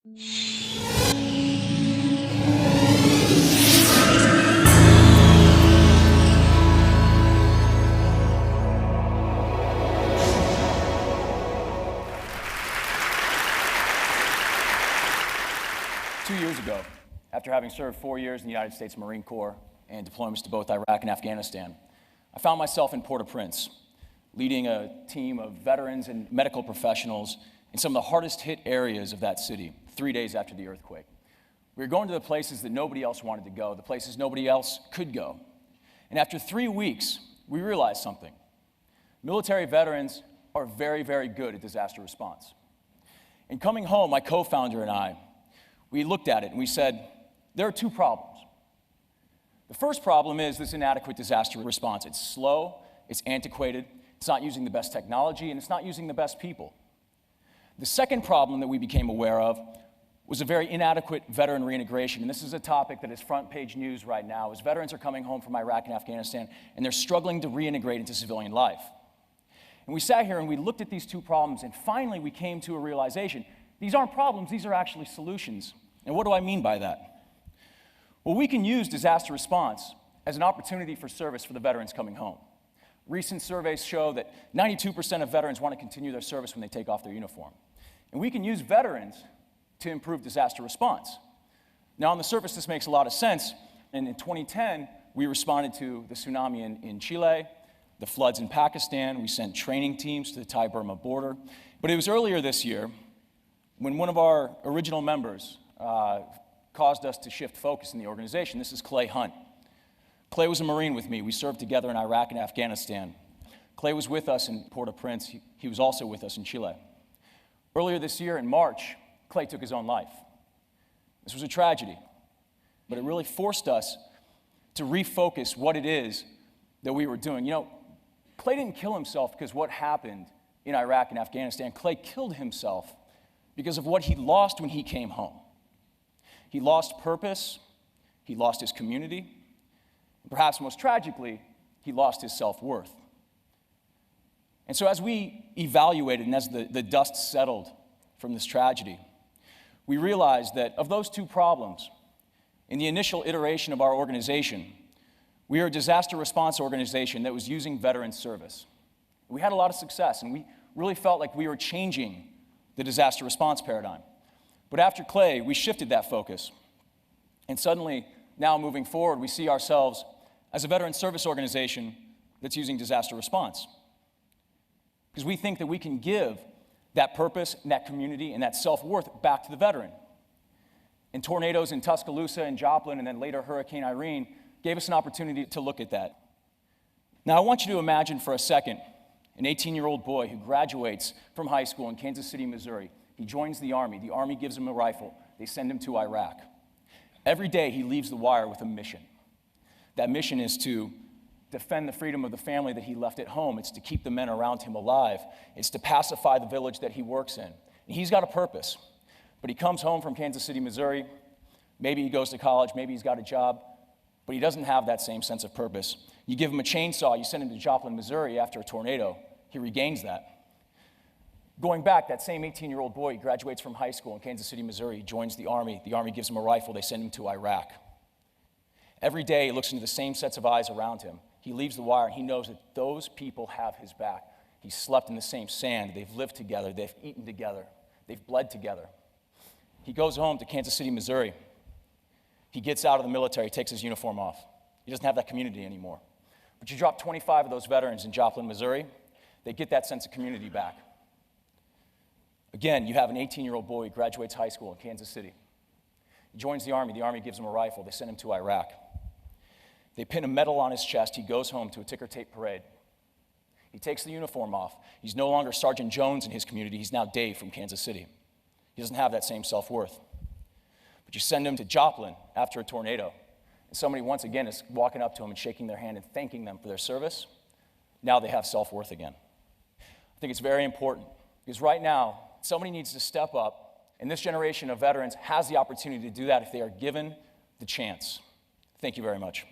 Years ago, after having served 4 years in the United States Marine Corps and deployments to both Iraq and Afghanistan, I found myself in Port-au-Prince, leading a team of veterans and medical professionals in some of the hardest hit areas of that city, 3 days after the earthquake. We were going to the places that nobody else wanted to go, the places nobody else could go. And after 3 weeks, we realized something. Military veterans are very, very good at disaster response. And coming home, my co-founder and I, we looked at it and we said, there are two problems. The first problem is this inadequate disaster response. It's slow, it's antiquated, it's not using the best technology, and it's not using the best people. The second problem that we became aware of was a very inadequate veteran reintegration, and this is a topic that is front page news right now, as veterans are coming home from Iraq and Afghanistan, and they're struggling to reintegrate into civilian life. And we sat here and we looked at these two problems, and finally we came to a realization. These aren't problems, these are actually solutions. And what do I mean by that? Well, we can use disaster response as an opportunity for service for the veterans coming home. Recent surveys show that 92% of veterans want to continue their service when they take off their uniform. And we can use veterans to improve disaster response. Now, on the surface, this makes a lot of sense. And in 2010, we responded to the tsunami in Chile, the floods in Pakistan. We sent training teams to the Thai-Burma border. But it was earlier this year when one of our original members caused us to shift focus in the organization. This is Clay Hunt. Clay was a Marine with me. We served together in Iraq and Afghanistan. Clay was with us in Port-au-Prince. He was also with us in Chile. Earlier this year, in March, Clay took his own life. This was a tragedy, but it really forced us to refocus what it is that we were doing. You know, Clay didn't kill himself because what happened in Iraq and Afghanistan. Clay killed himself because of what he lost when he came home. He lost purpose, he lost his community, and perhaps most tragically, he lost his self-worth. And so as we evaluated and as the dust settled from this tragedy, we realized that of those two problems, in the initial iteration of our organization, we are a disaster response organization that was using veteran service. We had a lot of success, and we really felt like we were changing the disaster response paradigm. But after Clay, we shifted that focus. And suddenly, now moving forward, we see ourselves as a veteran service organization that's using disaster response. Because we think that we can give that purpose and that community and that self-worth back to the veteran. And tornadoes in Tuscaloosa and Joplin, and then later Hurricane Irene, gave us an opportunity to look at that. Now, I want you to imagine for a second an 18-year-old boy who graduates from high school in Kansas City, Missouri. He joins the Army. The Army gives him a rifle. They send him to Iraq. Every day, he leaves the wire with a mission. That mission is to defend the freedom of the family that he left at home. It's to keep the men around him alive. It's to pacify the village that he works in. And he's got a purpose. But he comes home from Kansas City, Missouri. Maybe he goes to college. Maybe he's got a job. But he doesn't have that same sense of purpose. You give him a chainsaw. You send him to Joplin, Missouri after a tornado. He regains that. Going back, that same 18-year-old boy, he graduates from high school in Kansas City, Missouri. He joins the Army. The Army gives him a rifle. They send him to Iraq. Every day, he looks into the same sets of eyes around him. He leaves the wire, and he knows that those people have his back. He's slept in the same sand. They've lived together. They've eaten together. They've bled together. He goes home to Kansas City, Missouri. He gets out of the military, takes his uniform off. He doesn't have that community anymore. But you drop 25 of those veterans in Joplin, Missouri, they get that sense of community back. Again, you have an 18-year-old boy who graduates high school in Kansas City. He joins the Army gives him a rifle, they send him to Iraq. They pin a medal on his chest, he goes home to a ticker tape parade. He takes the uniform off. He's no longer Sergeant Jones in his community, he's now Dave from Kansas City. He doesn't have that same self-worth. But you send him to Joplin after a tornado, and somebody once again is walking up to him and shaking their hand and thanking them for their service. Now they have self-worth again. I think it's very important, because right now, somebody needs to step up, and this generation of veterans has the opportunity to do that if they are given the chance. Thank you very much.